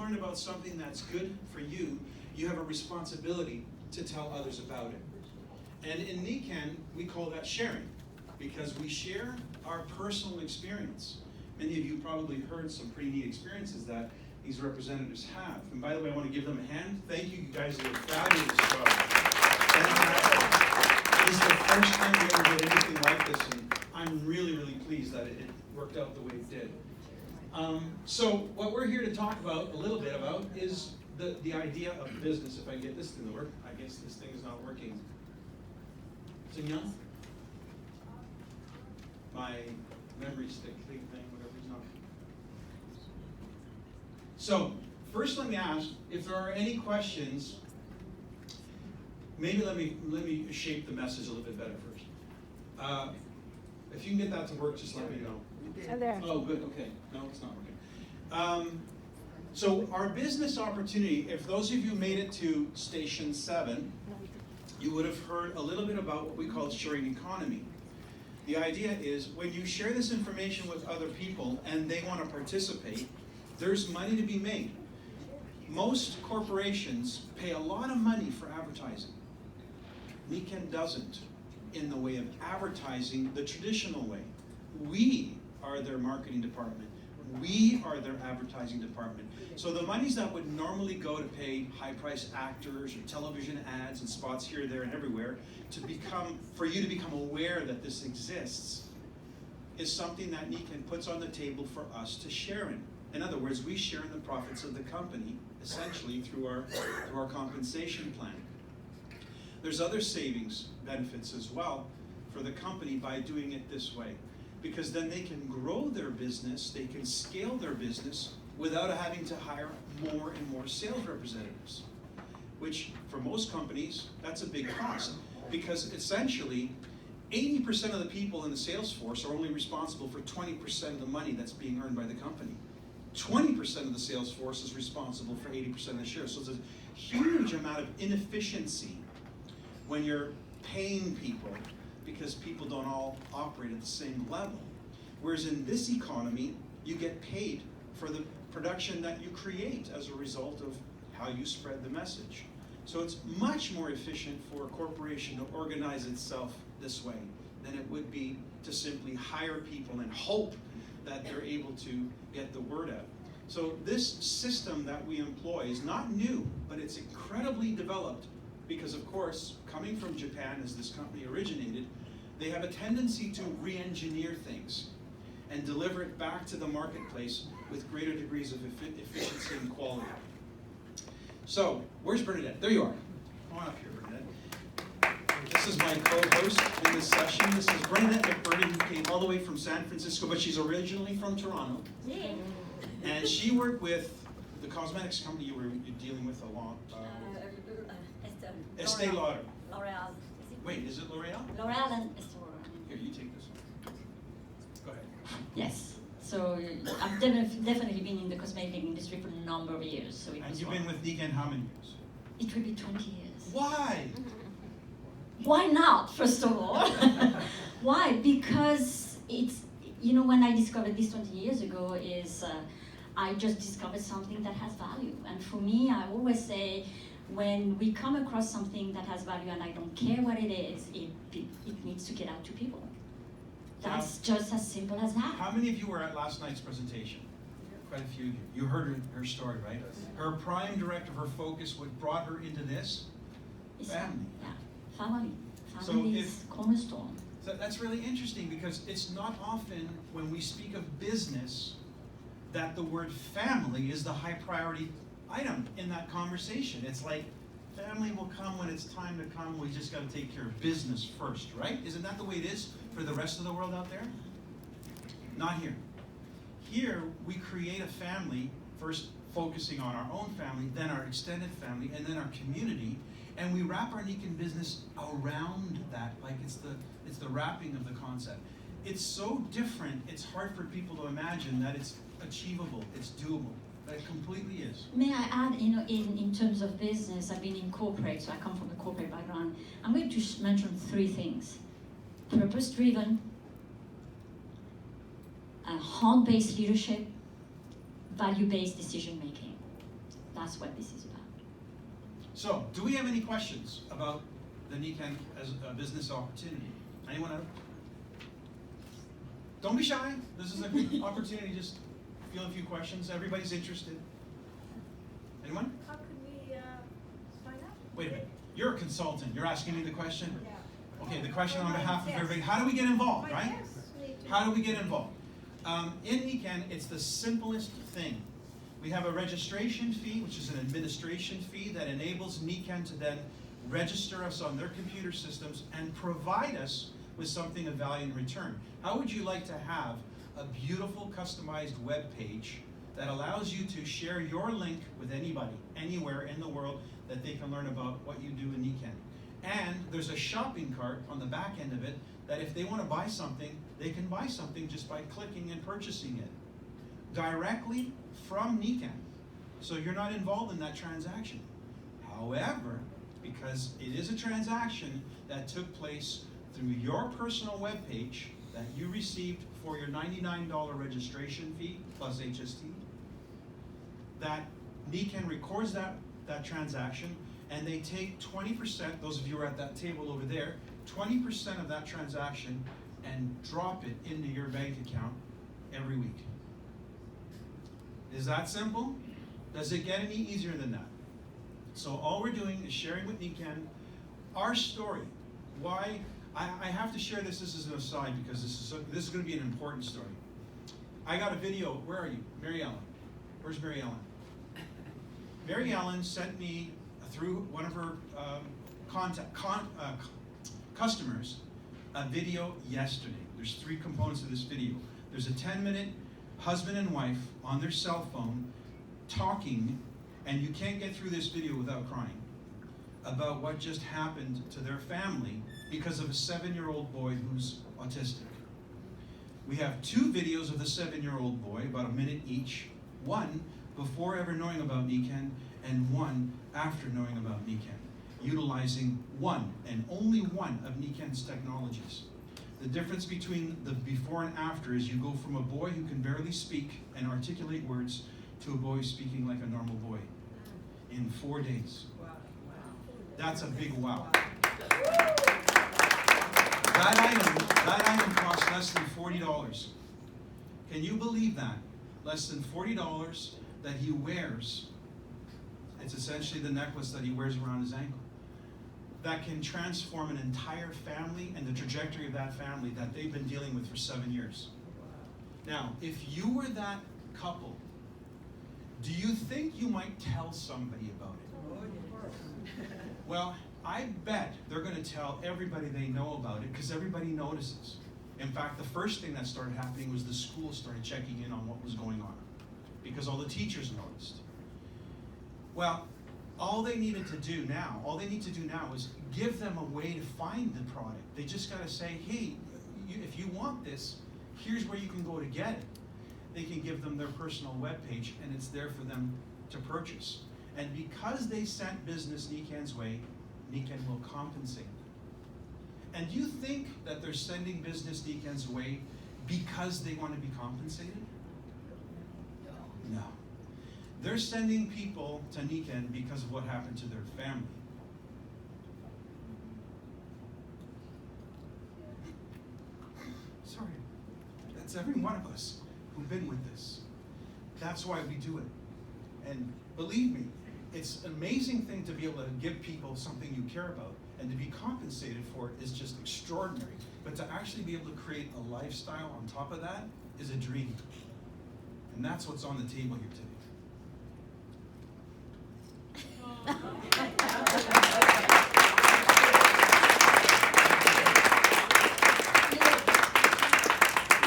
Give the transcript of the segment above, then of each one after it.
learn about something that's good for you, you have a responsibility to tell others about it. And in NICAN, we call that sharing, because we share our personal experience. Many of you probably heard some pretty neat experiences that these representatives have. And by the way, I want to give them a hand. Thank you, you guys did a fabulous job. This is the first time we ever did anything like this, and I'm really, really pleased that it worked out the way it did. So what we're here to talk about, a little bit about, is the idea of business. If I get this thing to work, I guess this thing is not working. Signon? My memory stick thing, whatever is not. So, first let me ask, if there are any questions, maybe let me shape the message a little bit better first. If you can get that to work, just let me know. There. Oh, good, okay. No, it's not working. So our business opportunity, if those of you made it to Station 7, you would have heard a little bit about what we call sharing economy. The idea is when you share this information with other people and they want to participate, there's money to be made. Most corporations pay a lot of money for advertising. NICAN doesn't in the way of advertising the traditional way. We are their marketing department. We are their advertising department. So the monies that would normally go to pay high-priced actors or television ads and spots here, there, and everywhere for you to become aware that this exists is something that NICAN puts on the table for us to share in. In other words, we share in the profits of the company, essentially through our compensation plan. There's other savings benefits as well for the company by doing it this way, because then they can grow their business, they can scale their business without having to hire more and more sales representatives, which for most companies, that's a big cost, because essentially 80% of the people in the sales force are only responsible for 20% of the money that's being earned by the company. 20% of the sales force is responsible for 80% of the shares. So there's a huge amount of inefficiency when you're paying people, because people don't all operate at the same level. Whereas in this economy, you get paid for the production that you create as a result of how you spread the message. So it's much more efficient for a corporation to organize itself this way than it would be to simply hire people and hope that they're able to get the word out. So this system that we employ is not new, but it's incredibly developed because, of course, coming from Japan as this company originated, they have a tendency to re-engineer things and deliver it back to the marketplace with greater degrees of efficiency and quality. So, where's Bernadette? There you are. Come on up here, Bernadette. This is my co-host in this session. This is Bernadette McBurney, who came all the way from San Francisco, but she's originally from Toronto. Yeah. And she worked with the cosmetics company you're dealing with a lot. Estee Lauder. L'Oreal. Wait, is it L'Oreal? L'Oreal and Estee Lauder. Here, you take this one. Go ahead. Yes. So I've definitely been in the cosmetic industry for a number of years. So And you've been with NICAN how many years? It will be 20 years. Why? Why not, first of all? Why? Because it's, you know, when I discovered this 20 years ago is I just discovered something that has value. And for me, I always say, when we come across something that has value and I don't care what it is, it needs to get out to people. That's just as simple as that. How many of you were at last night's presentation? Quite a few of you. You heard her story, right? Her prime directive, her focus, what brought her into this? Family. Yeah, family. So Family is cornerstone. So that's really interesting because it's not often when we speak of business that the word family is the high priority item in that conversation. It's like family will come when it's time to come. We just got to take care of business first, right? Isn't that the way it is for the rest of the world out there? Not here. Here, we create a family, first focusing on our own family, then our extended family, and then our community, and we wrap our NICAN business around that, like it's the wrapping of the concept. It's so different, it's hard for people to imagine that it's achievable, it's doable. But it completely is. May I add, you know, in terms of business, I've been in corporate, so I come from a corporate background. I'm going to mention 3 things. Purpose-driven, heart-based leadership, value-based decision-making. that's what this is about. So, do we have any questions about the NICAN as a business opportunity? Anyone out? Don't be shy. This is a good opportunity. Just feel a few questions. Everybody's interested. Anyone? How could we sign up? Wait a minute. You're a consultant. You're asking me the question? Yeah. Okay, the question on behalf of Yes. everybody. How do we get involved, My right? guests need to- How do we get involved? In NICAN, it's the simplest thing. We have a registration fee, which is an administration fee that enables NICAN to then register us on their computer systems and provide us with something of value in return. How would you like to have a beautiful customized web page that allows you to share your link with anybody, anywhere in the world, that they can learn about what you do in NICAN? And there's a shopping cart on the back end of it that if they want to buy something, they can buy something just by clicking and purchasing it directly from NICAN. So you're not involved in that transaction. However, because it is a transaction that took place through your personal web page that you received for your $99 registration fee plus HST, that NICAN records that transaction, and they take 20%, those of you who are at that table over there, 20% of that transaction and drop it into your bank account every week. Is that simple? Does it get any easier than that? So all we're doing is sharing with NICAN our story. Why? I have to share this as an aside because this is going to be an important story. I got a video. Where are you? Mary Ellen. Where's Mary Ellen? Mary Ellen sent me through one of her customers a video yesterday. There's 3 components of this video. There's a 10-minute husband and wife on their cell phone talking, and you can't get through this video without crying, about what just happened to their family because of a 7-year-old boy who's autistic. We have 2 videos of the 7-year-old boy, about a minute each, one before ever knowing about NICAN and one after knowing about NICAN, utilizing one and only one of NICAN's technologies. The difference between the before and after is you go from a boy who can barely speak and articulate words to a boy speaking like a normal boy in 4 days. That's a big wow. That item costs less than $40. Can you believe that? Less than $40 that he wears. It's essentially the necklace that he wears around his ankle. That can transform an entire family and the trajectory of that family that they've been dealing with for 7 years. Now, if you were that couple, do you think you might tell somebody about it? Well, I bet they're going to tell everybody they know about it because everybody notices. In fact, the first thing that started happening was the school started checking in on what was going on because all the teachers noticed. Well, all they need to do now is give them a way to find the product. They just got to say, hey, if you want this, here's where you can go to get it. They can give them their personal webpage, and it's there for them to purchase. And because they sent business NICAN's way, NICAN will compensate them. And do you think that they're sending business NICAN's way because they want to be compensated? No. They're sending people to NICAN because of what happened to their family. Sorry. That's every one of us who've been with this. That's why we do it. And believe me, it's an amazing thing to be able to give people something you care about, and to be compensated for it is just extraordinary. But to actually be able to create a lifestyle on top of that is a dream. And that's what's on the table here today.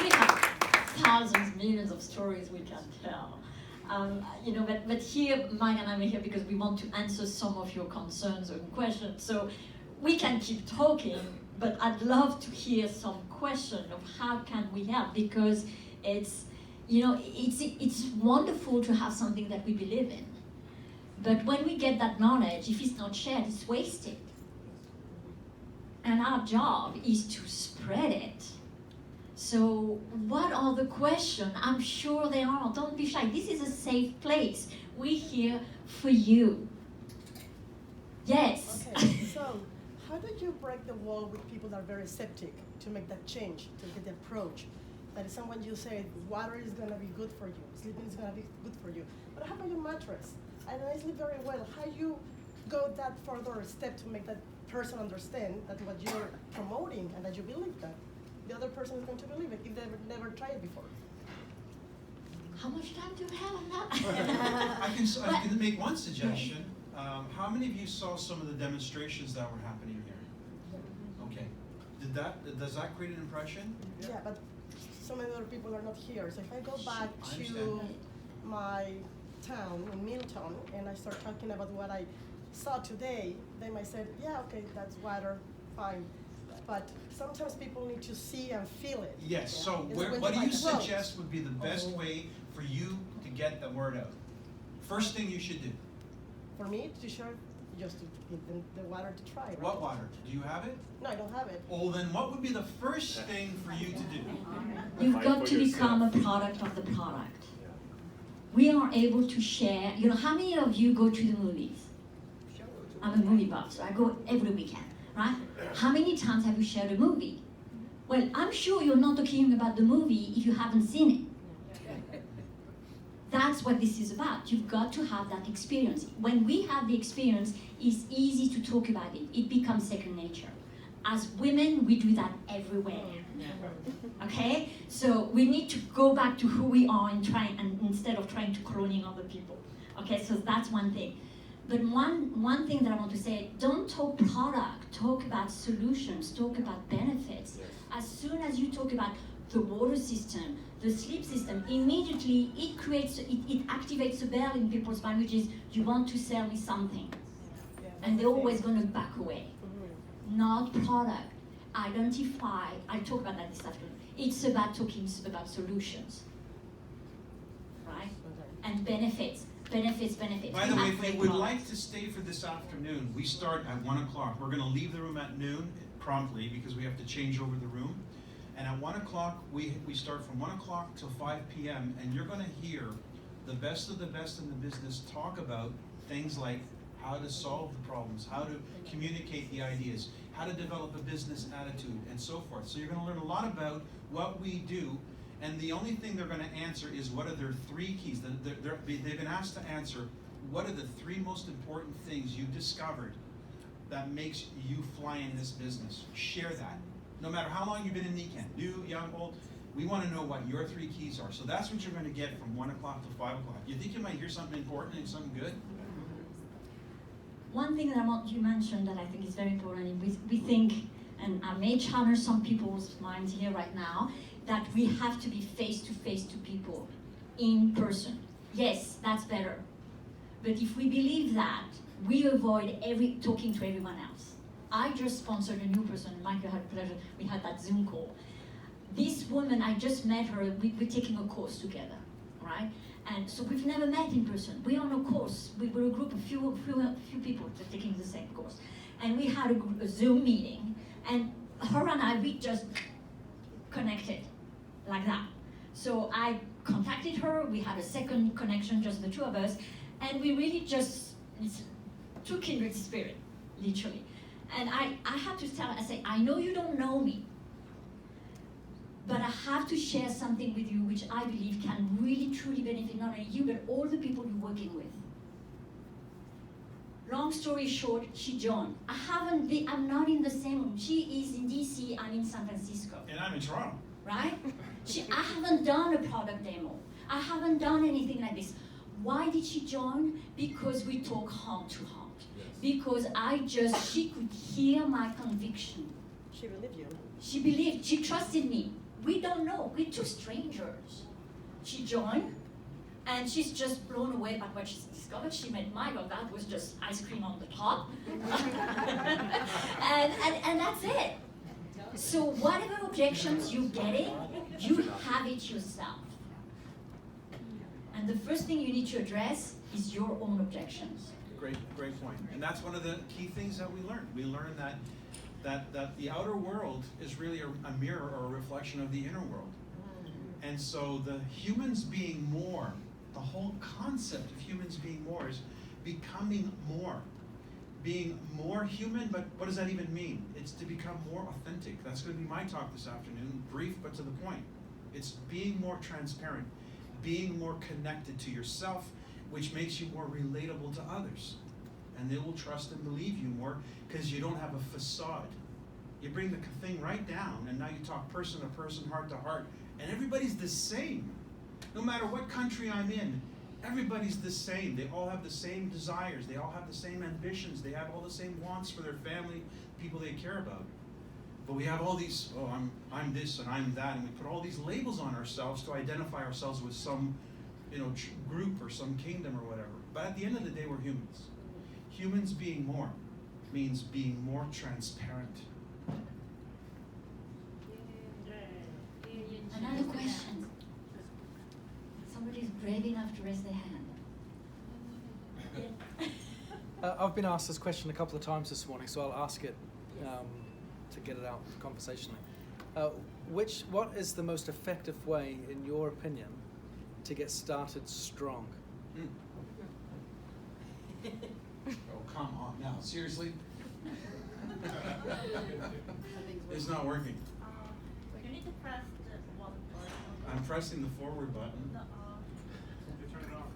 We have thousands, millions of stories we can tell. But here, Mike and I are here because we want to answer some of your concerns and questions. So we can keep talking, but I'd love to hear some question of how can we help, because it's wonderful to have something that we believe in. But when we get that knowledge, if it's not shared, it's wasted. And our job is to spread it. So what are the questions? I'm sure there are. Don't be shy. This is a safe place. We're here for you. Yes. Okay, so how do you break the wall with people that are very septic to make that change, to get the approach? That is someone you say, water is gonna be good for you, sleeping is gonna be good for you. But how about your mattress? And I sleep very well. How you go that further step to make that person understand that what you're promoting and that you believe that? The other person is going to believe it if they've never tried it before. How much time do you have on that? I can make one suggestion. How many of you saw some of the demonstrations that were happening here? Okay. Does that create an impression? Yeah, but so many other people are not here. So if I go back I to understand. my town in Milton and I start talking about what I saw today, they might say, yeah, okay, that's water, fine. But sometimes people need to see and feel it. Yes, so It's when what do you like roads. suggest would be the best way for you to get the word out? First thing you should do. For me, to share, just to give them the water to try. Right? What water? Do you have it? No, I don't have it. Well, then what would be the first thing for you to do? You've Fight got for to become a yourself. product of the product. We are able to share, how many of you go to the movies? I'm a movie buff, so I go every weekend, right? How many times have you shared a movie? Well, I'm sure you're not talking about the movie if you haven't seen it. That's what this is about. You've got to have that experience. When we have the experience, it's easy to talk about it. It becomes second nature. As women, we do that everywhere. Okay? So we need to go back to who we are and instead of trying to cloning other people. Okay, so that's one thing. But one thing that I want to say, don't talk product, talk about solutions, talk about benefits. As soon as you talk about the water system, the sleep system, immediately it activates a bell in people's mind, which is, you want to sell me something. Yeah, And they're that's the always thing. going to back away. Mhm. Not product. Identify, I'll talk about that this afternoon. It's about talking about solutions, right? Okay. And benefits. By the We way, have if great you would products. like to stay for this afternoon, we start at 1 o'clock. We're gonna leave the room at noon promptly because we have to change over the room. And at 1 o'clock, we start from 1 o'clock till 5 p.m. and you're gonna hear the best of the best in the business talk about things like how to solve the problems, how to communicate the ideas, how to develop a business attitude, and so forth. So you're gonna learn a lot about what we do, and the only thing they're gonna answer is what are their 3 keys. They've been asked to answer, what are the 3 most important things you've discovered that makes you fly in this business? Share that. No matter how long you've been in NECAN, new, young, old, we wanna know what your 3 keys are. So that's what you're gonna get from 1 o'clock to 5 o'clock. You think you might hear something important and something good? One thing that I want you mentioned that I think is very important, we think, and I may challenge some people's minds here right now, that we have to be face to people, in person. Yes, that's better. But if we believe that, we avoid talking to everyone else. I just sponsored a new person, Michael had pleasure, we had that Zoom call. This woman, I just met her, we're taking a course together, right? And so we've never met in person. We're on a course. We were a group of few people that are taking the same course. And we had a Zoom meeting, and her and I, we just connected like that. So I contacted her, we had a second connection, just the 2 of us, and we really just, it's two kindred spirit, literally. And I had to tell her, I say, I know you don't know me, but I have to share something with you which I believe can really truly benefit not only you, but all the people you're working with. Long story short, she joined. I'm not in the same room. She is in DC, I'm in San Francisco. And I'm in Toronto. Right? I haven't done a product demo. I haven't done anything like this. Why did she join? Because we talk heart to heart. Because she could hear my conviction. She believed you. She believed, she trusted me. We don't know, we're 2 strangers. She joined, and she's just blown away by what she's discovered. She met Michael, that was just ice cream on the top. and that's it. So whatever objections you're getting, you have it yourself. And the first thing you need to address is your own objections. Great point. And that's one of the key things that we learned. We learned that the outer world is really a mirror or a reflection of the inner world. And so the humans being more, the whole concept of humans being more is becoming more. Being more human, but what does that even mean? It's to become more authentic. That's going to be my talk this afternoon, brief but to the point. It's being more transparent, being more connected to yourself, which makes you more relatable to others. And they will trust and believe you more because you don't have a facade. You bring the thing right down, and now you talk person to person, heart to heart, and everybody's the same. No matter what country I'm in, everybody's the same. They all have the same desires. They all have the same ambitions. They have all the same wants for their family, people they care about. But we have all these, oh, I'm this and I'm that, and we put all these labels on ourselves to identify ourselves with some, group or some kingdom or whatever. But at the end of the day, we're humans. Humans being more means being more transparent. Another question. Somebody's brave enough to raise their hand. I've been asked this question a couple of times this morning, so I'll ask it to get it out conversationally. What is the most effective way, in your opinion, to get started strong? Oh, come on now, seriously? It's not working. You need to press the one button. I'm pressing the forward button. Turn it off.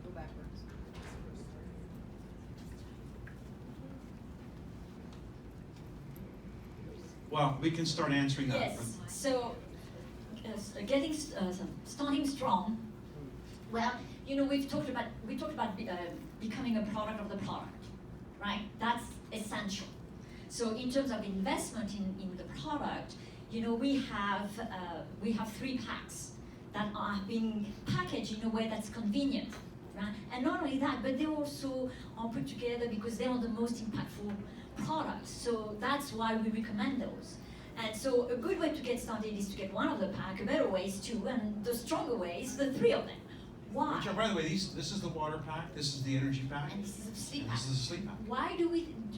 Go backwards. Well, we can start answering that. Yes. So, starting strong. Well, we talked about becoming a product of the product, right? That's essential. So, in terms of investment in the product, we have 3 packs that are being packaged in a way that's convenient, right? And not only that, but they also are put together because they are the most impactful products. So that's why we recommend those. And so a good way to get started is to get one of the pack. A better way is 2, and the stronger way is the 3 of them. Why? Which, by the way, this is the water pack, this is the energy pack, And this is a sleep and pack. this is the sleep pack.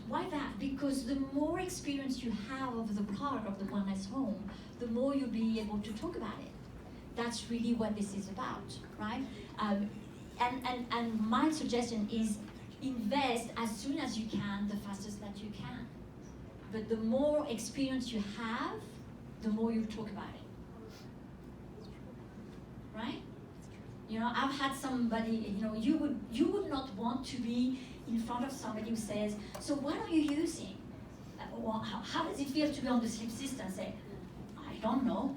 Why that? Because the more experience you have of the product of the wellness home, the more you'll be able to talk about it. That's really what this is about, right? And my suggestion is invest as soon as you can, the fastest that you can. But the more experience you have, the more you talk about it. Right? I've had somebody, you would not want to be in front of somebody who says, so what are you using? Or how does it feel to be on the sleep system? Say, I don't know.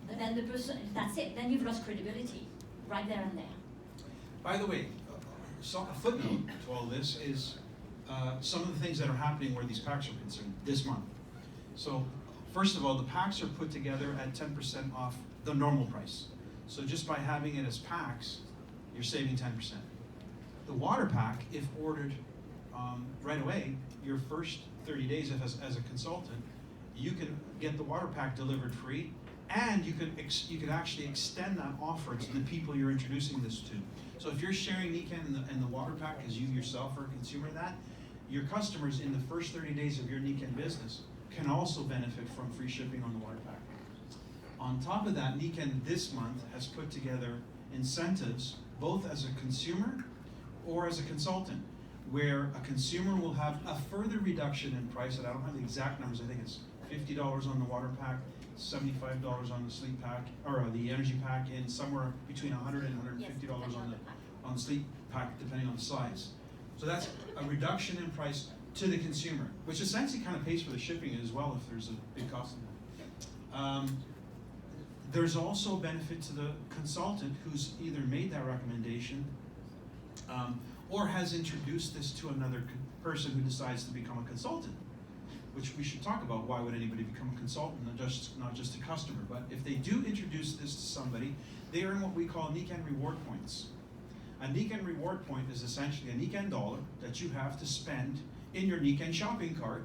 But then the person, that's it. Then you've lost credibility right there and there. By the way, a footnote to all this is some of the things that are happening where these packs are concerned this month. So, first of all, the packs are put together at 10% off the normal price. So just by having it as packs, you're saving 10%. The water pack, if ordered right away, your first 30 days as a consultant, you can get the water pack delivered free, and you could actually extend that offer to the people you're introducing this to. So if you're sharing Nikken and the water pack as you yourself are a consumer of that, your customers in the first 30 days of your Nikken business can also benefit from free shipping on the water pack. On top of that, Nikken this month has put together incentives, both as a consumer or as a consultant, where a consumer will have a further reduction in price, and I don't have the exact numbers, I think it's $50 on the water pack, $75 on the sleep pack, or the energy pack, and somewhere between $100 and $150 on the sleep pack, depending on the size. So that's a reduction in price to the consumer, which essentially kind of pays for the shipping as well if there's a big cost in that. There's also a benefit to the consultant who's either made that recommendation or has introduced this to another person who decides to become a consultant, which we should talk about. Why would anybody become a consultant, not just a customer? But if they do introduce this to somebody, they earn what we call Nikken reward points. A Nikken reward point is essentially a Nikken dollar that you have to spend in your Nikken shopping cart,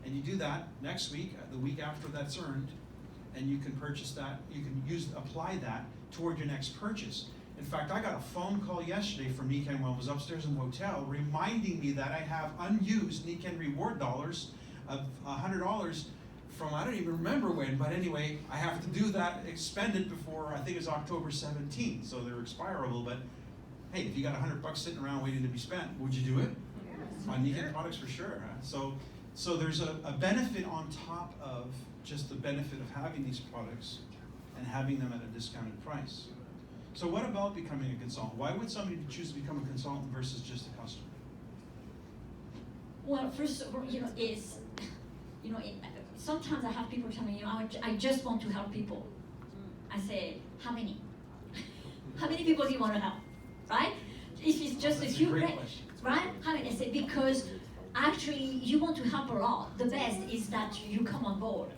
and you do that next week, the week after that's earned, and you can purchase that, you can apply that toward your next purchase. In fact, I got a phone call yesterday from Nikken while I was upstairs in the hotel reminding me that I have unused Nikken reward dollars of $100 from, I don't even remember when, but anyway, I have to do that, expend it before, I think it's October 17th, so they're expirable, but Hey, if you got $100 sitting around waiting to be spent, would you do it? On Niken products for sure. Huh? So there's a benefit on top of just the benefit of having these products and having them at a discounted price. So what about becoming a consultant? Why would somebody choose to become a consultant versus just a customer? Well, first of all, sometimes I have people tell me, I just want to help people. I say, how many? How many people do you want to help? Right? If it's just a That's a few, great right? question. Right? How many? I say, because actually you want to help a lot. The best is that you come on board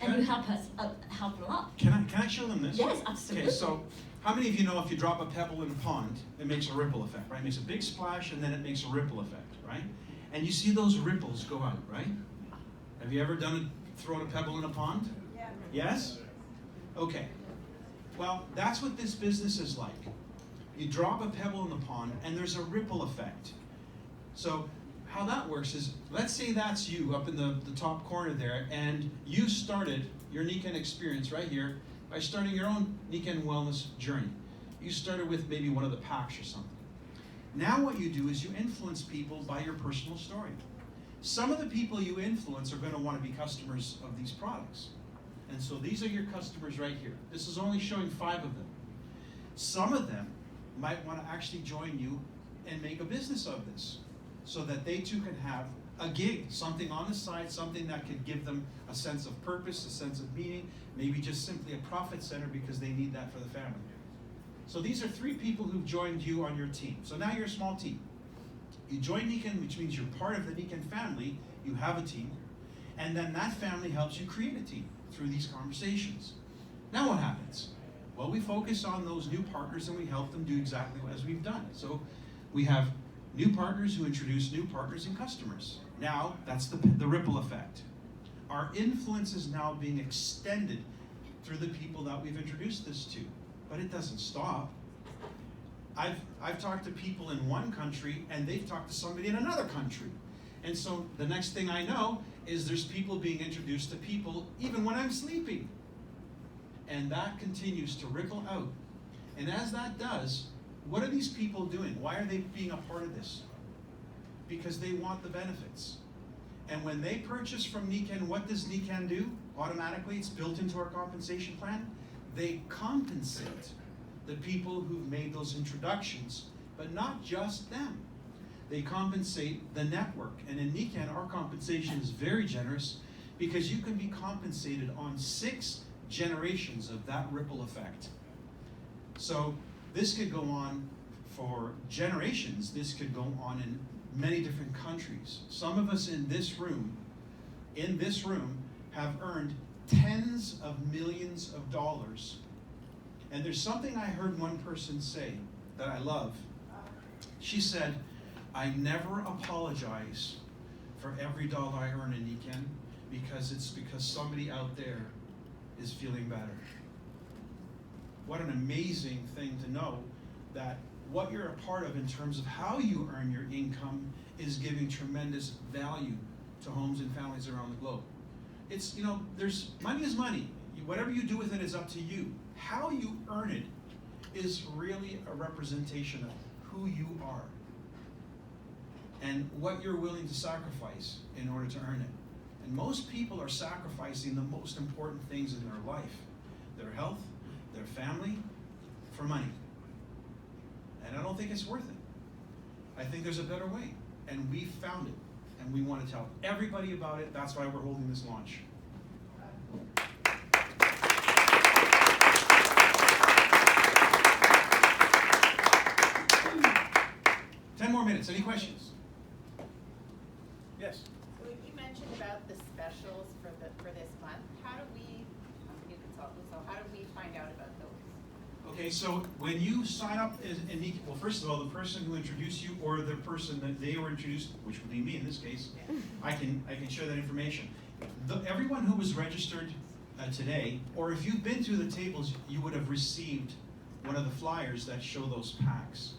and you help us help a lot. Can I show them this? Yes, absolutely. Okay, so how many of you know if you drop a pebble in a pond, it makes a ripple effect, right? It makes a big splash and then it makes a ripple effect, right? And you see those ripples go out, right? Have you ever thrown a pebble in a pond? Yeah. Yes? Okay. Well, that's what this business is like. You drop a pebble in the pond and there's a ripple effect. So how that works is, let's say that's you up in the top corner there, and you started your Niken experience right here by starting your own Niken wellness journey. You started with maybe one of the packs or something. Now what you do is you influence people by your personal story. Some of the people you influence are going to want to be customers of these products. And so these are your customers right here. This is only showing 5 of them. Some of them might want to actually join you and make a business of this, so that they too can have a gig, something on the side, something that could give them a sense of purpose, a sense of meaning, maybe just simply a profit center because they need that for the family. So these are 3 people who've joined you on your team. So now you're a small team. You join Niken, which means you're part of the Niken family, you have a team, and then that family helps you create a team through these conversations. Now what happens? Well, we focus on those new partners and we help them do exactly as we've done. So we have new partners who introduce new partners and customers. Now, that's the ripple effect. Our influence is now being extended through the people that we've introduced this to. But it doesn't stop. I've talked to people in one country and they've talked to somebody in another country. And so the next thing I know is there's people being introduced to people even when I'm sleeping. And that continues to ripple out. And as that does, what are these people doing? Why are they being a part of this? Because they want the benefits. And when they purchase from Niken, what does Niken do? Automatically, it's built into our compensation plan. They compensate the people who've made those introductions, but not just them. They compensate the network. And in Niken, our compensation is very generous because you can be compensated on 6 generations of that ripple effect. So this could go on for generations. This could go on in many different countries. Some of us in this room, have earned tens of millions of dollars. And there's something I heard one person say that I love. She said, I never apologize for every dollar I earn in Niken because somebody out there is feeling better. What an amazing thing to know that what you're a part of in terms of how you earn your income is giving tremendous value to homes and families around the globe. It's, there's money is money. Whatever you do with it is up to you. How you earn it is really a representation of who you are and what you're willing to sacrifice in order to earn it. And most people are sacrificing the most important things in their life, their health, their family, for money. And I don't think it's worth it. I think there's a better way. And we found it. And we want to tell everybody about it. That's why we're holding this launch. Ten more minutes. Any questions? Yes. So you mentioned about the specials for this month. How do we, I'm a new consultant, so how do we find out about those? Okay, so when you sign up in Niken, well, first of all, the person who introduced you or the person that they were introduced, which would be me in this case, I can share that information. Everyone who was registered today, or if you've been to the tables, you would have received one of the flyers that show those packs.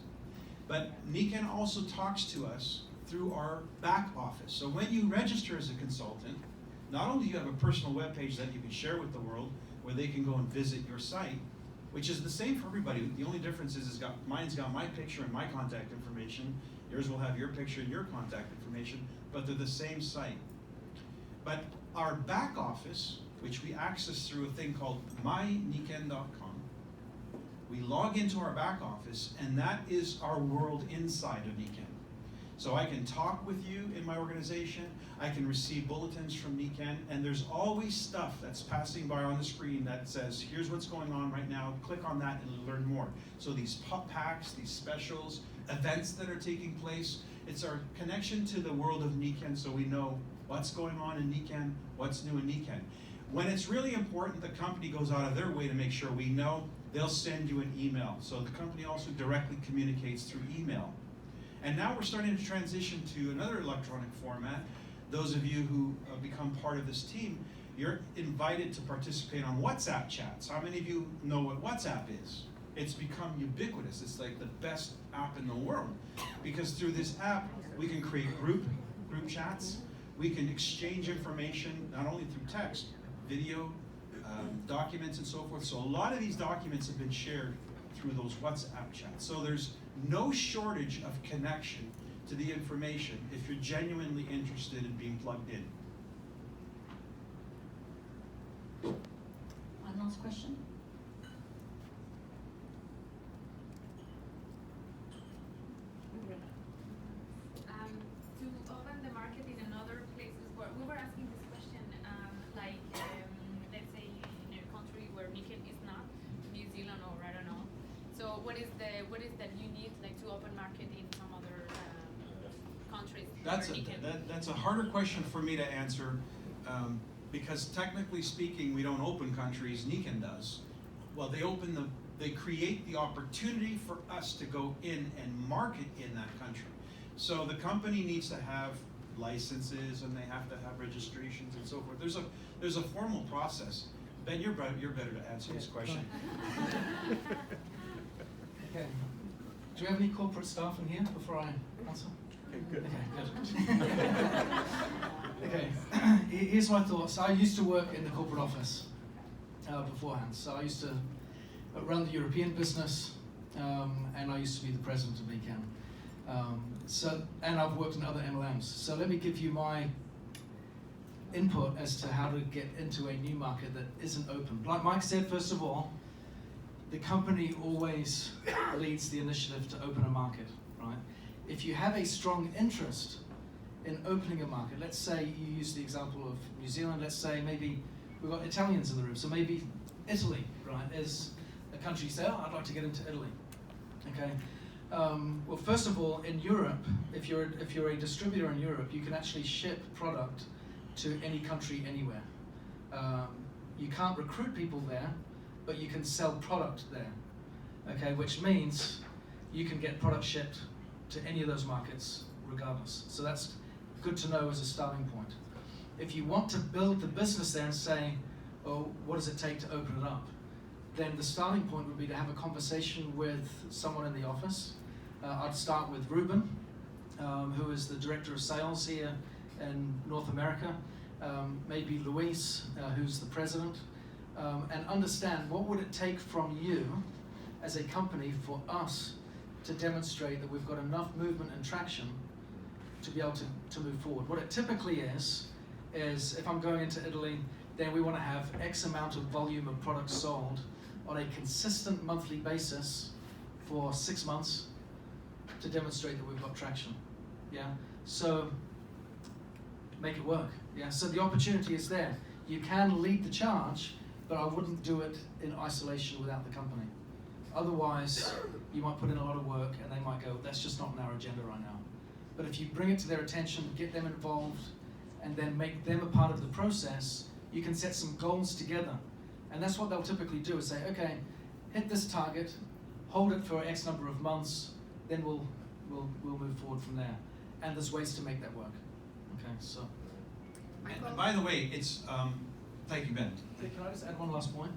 But Niken also talks to us through our back office. So when you register as a consultant, not only do you have a personal webpage that you can share with the world, where they can go and visit your site, which is the same for everybody. The only difference is mine's got my picture and my contact information. Yours will have your picture and your contact information, but they're the same site. But our back office, which we access through a thing called myniken.com, we log into our back office, and that is our world inside of Niken. So I can talk with you in my organization, I can receive bulletins from Niken, and there's always stuff that's passing by on the screen that says, here's what's going on right now, click on that and learn more. So these pop packs, these specials, events that are taking place, it's our connection to the world of Niken, so we know what's going on in Niken, what's new in Niken. When it's really important, the company goes out of their way to make sure we know. They'll send you an email. So the company also directly communicates through email. And now we're starting to transition to another electronic format. Those of you who become part of this team, you're invited to participate on WhatsApp chats. How many of you know what WhatsApp is? It's become ubiquitous. It's like the best app in the world. Because through this app, we can create group chats. We can exchange information, not only through text, video, documents and so forth. So a lot of these documents have been shared through those WhatsApp chats. So there's no shortage of connection to the information if you're genuinely interested in being plugged in. One last question. To open the market in another places where we were asking this question, let's say in a country where Niken is not, New Zealand or I don't know. So what is that you need like to open market in some other countries? That's a harder question for me to answer because technically speaking, we don't open countries. Niken does. Well, they create the opportunity for us to go in and market in that country. So the company needs to have licenses and they have to have registrations and so forth. There's a formal process. Ben, you're better to answer this question. Okay. Do we have any corporate staff in here before I answer? Good. Okay, good. Okay, here's my thoughts. I used to work in the corporate office beforehand. So I used to run the European business, and I used to be the president of Niken. And I've worked in other MLMs. So let me give you my input as to how to get into a new market that isn't open. Like Mike said, first of all, the company always leads the initiative to open a market, right? If you have a strong interest in opening a market, let's say you use the example of New Zealand, let's say maybe we've got Italians in the room, so maybe Italy, right, is a country you say, oh, I'd like to get into Italy, okay? Well, first of all, in Europe, if you're a distributor in Europe, you can actually ship product to any country, anywhere. You can't recruit people there, but you can sell product there, okay? Which means you can get product shipped to any of those markets regardless. So that's good to know as a starting point. If you want to build the business there and say, oh, what does it take to open it up? Then the starting point would be to have a conversation with someone in the office. I'd start with Ruben, who is the director of sales here in North America. Maybe Luis, who's the president, and understand what would it take from you as a company for us to demonstrate that we've got enough movement and traction to be able to move forward. What it typically is if I'm going into Italy, then we want to have X amount of volume of products sold on a consistent monthly basis for 6 months to demonstrate that we've got traction. Yeah. So make it work. Yeah. So the opportunity is there. You can lead the charge, but I wouldn't do it in isolation without the company. Otherwise, you might put in a lot of work and they might go, that's just not on our agenda right now. But if you bring it to their attention, get them involved, and then make them a part of the process, you can set some goals together. And that's what they'll typically do, is say, okay, hit this target, hold it for X number of months, then we'll move forward from there. And there's ways to make that work. Okay, so. And by the way, it's, thank you, Ben. Can I just add one last point?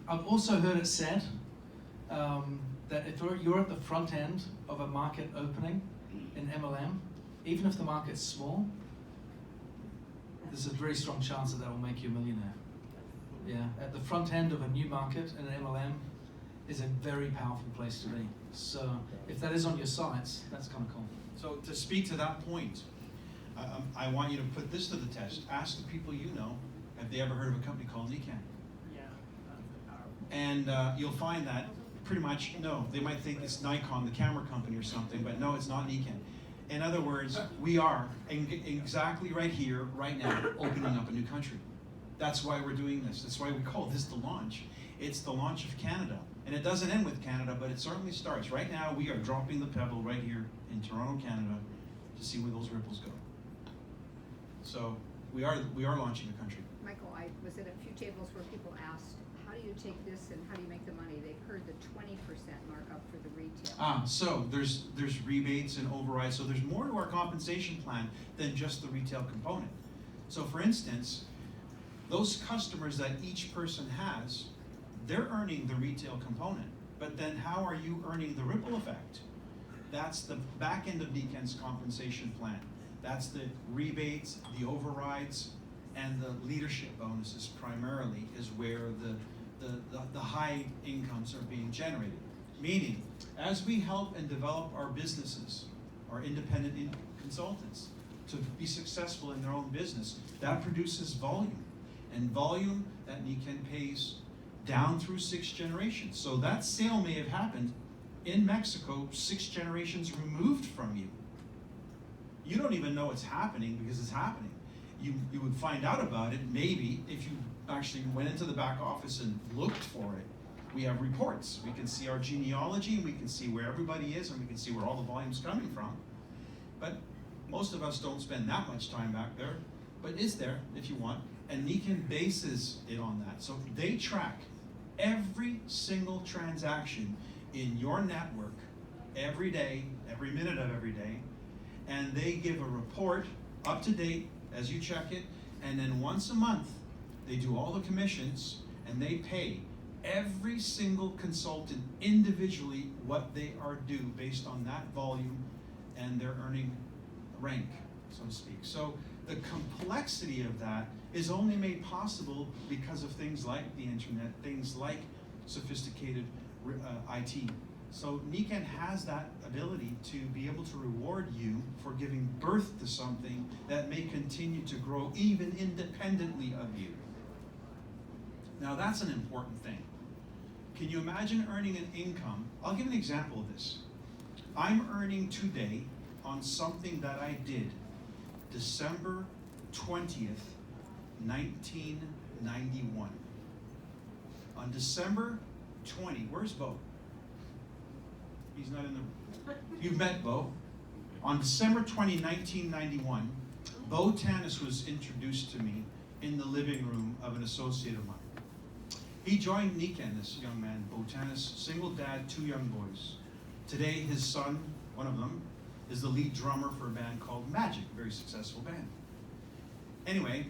I've also heard it said that if you're at the front end of a market opening in MLM, even if the market's small, there's a very strong chance that will make you a millionaire. Yeah, at the front end of a new market in an MLM, is a very powerful place to be. So if that is on your sites, that's kind of cool. So to speak to that point, I want you to put this to the test. Ask the people you know, have they ever heard of a company called Nikan? Yeah, that's powerful. And you'll find that pretty much, no, they might think it's Nikon, the camera company or something, but no, it's not Nikan. In other words, we are exactly right here, right now, opening up a new country. That's why we're doing this. That's why we call this the launch. It's the launch of Canada. And it doesn't end with Canada, but it certainly starts. Right now, we are dropping the pebble right here in Toronto, Canada, to see where those ripples go. So we are launching a country. Michael, I was at a few tables where people asked, how do you take this and how do you make the money? They've heard the 20% markup for the retail. So there's rebates and overrides. So there's more to our compensation plan than just the retail component. So for instance, those customers that each person has, they're earning the retail component. But then how are you earning the ripple effect? That's the back end of Nikan's compensation plan. That's the rebates, the overrides, and the leadership bonuses primarily is where the high incomes are being generated. Meaning, as we help and develop our businesses, our independent consultants, to be successful in their own business, that produces volume. And volume that Nikan pays down through 6 generations. So that sale may have happened in Mexico 6 generations removed from you. You don't even know it's happening because it's happening. You would find out about it maybe if you actually went into the back office and looked for it. We have reports. We can see our genealogy, and we can see where everybody is, and we can see where all the volume's coming from. But most of us don't spend that much time back there, but it's there if you want. And Nikan bases it on that. So they track every single transaction in your network every day, every minute of every day, and they give a report up to date as you check it, and then once a month they do all the commissions and they pay every single consultant individually what they are due based on that volume and their earning rank, so to speak. So the complexity of that is only made possible because of things like the internet, things like sophisticated IT. So Nikan has that ability to be able to reward you for giving birth to something that may continue to grow even independently of you. Now that's an important thing. Can you imagine earning an income? I'll give an example of this. I'm earning today on something that I did December 20th, 1991. On December 20, where's Bo? He's not in the room. You've met Bo. On December 20, 1991, Bo Tanis was introduced to me in the living room of an associate of mine. He joined Nikan, this young man, Bo Tanis, single dad, 2 young boys. Today, his son, one of them, is the lead drummer for a band called Magic, a very successful band. Anyway,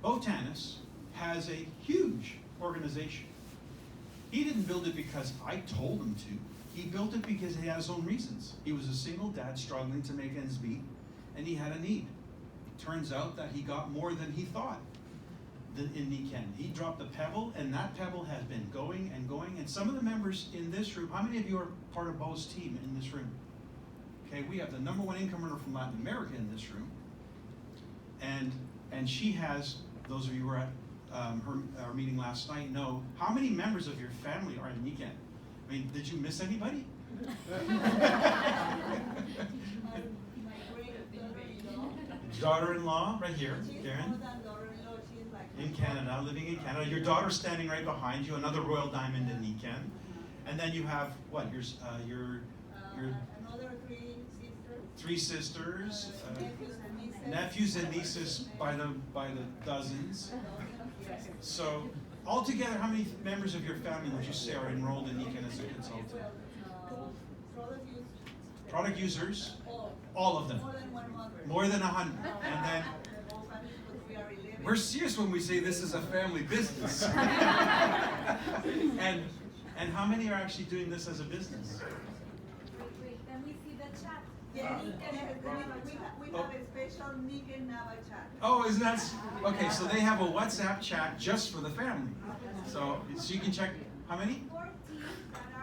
Bo Tanis has a huge organization. He didn't build it because I told him to. He built it because he had his own reasons. He was a single dad struggling to make ends meet, and he had a need. It turns out that he got more than he thought in Nikan. He dropped a pebble, and that pebble has been going and going. And some of the members in this room, how many of you are part of Bo's team in this room? Okay, we have the #1 income earner from Latin America in this room. And she has, those of you who were at our meeting last night know, how many members of your family are in Nikan? I mean, did you miss anybody? Daughter-in-law, right here, Karen. In Canada, living in Canada. Your daughter's standing right behind you, another royal diamond in Nikan. And then you have, what, your Another 3 sisters. 3 sisters, nephews and nieces by the dozens. So, altogether, how many members of your family would you say are enrolled in Nikan as a consultant? Product users, all of them. More than 100. And then, we're serious when we say this is a family business. And how many are actually doing this as a business? Wait, can we see the chat? Yeah, we have a special Nikan Nava chat. Oh, isn't that okay? So they have a WhatsApp chat just for the family. So you can check how many? 14 that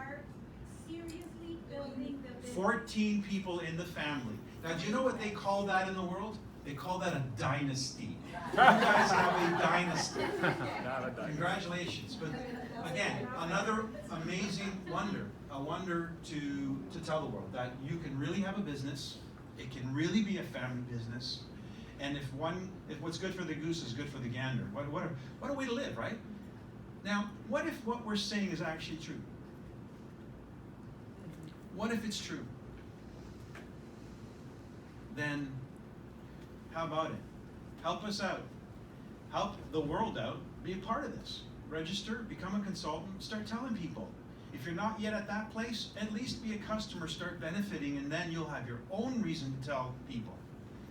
14 people in the family. Now, do you know what they call that in the world? They call that a dynasty. You guys have a dynasty. Congratulations. But again, another amazing wonder, a wonder to tell the world that you can really have a business. It can really be a family business. And if what's good for the goose is good for the gander, what a way to live, right? Now, what if what we're saying is actually true? What if it's true? Then how about it? Help us out. Help the world out. Be a part of this. Register, become a consultant, start telling people. If you're not yet at that place, at least be a customer, start benefiting, and then you'll have your own reason to tell people.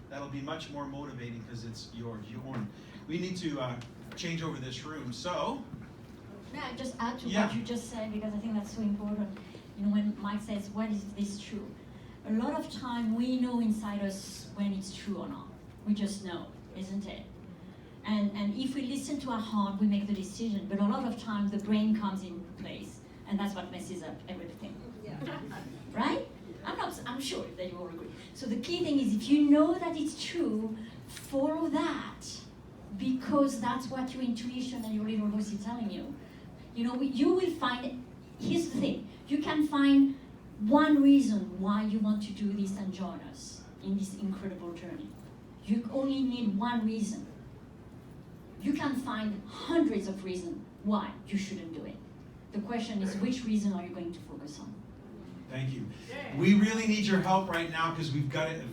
That'll be much more motivating because it's yours, your own. We need to change over this room. So, May I just add to Yeah. what you just said, because I think that's so important. You know, when Mike says, "What is this true?" A lot of time we know inside us when it's true or not. We just know, isn't it? And if we listen to our heart, we make the decision. But a lot of times the brain comes in place, and that's what messes up everything. Yeah. Right? I'm sure that you all agree. So the key thing is, if you know that it's true, follow that, because that's what your intuition and your little voice is telling you. You know, you will find, here's the thing, you can find one reason why you want to do this and join us in this incredible journey. You only need one reason. You can find hundreds of reasons why you shouldn't do it. The question is, which reason are you going to focus on? thank you. We really need your help right now because we've got it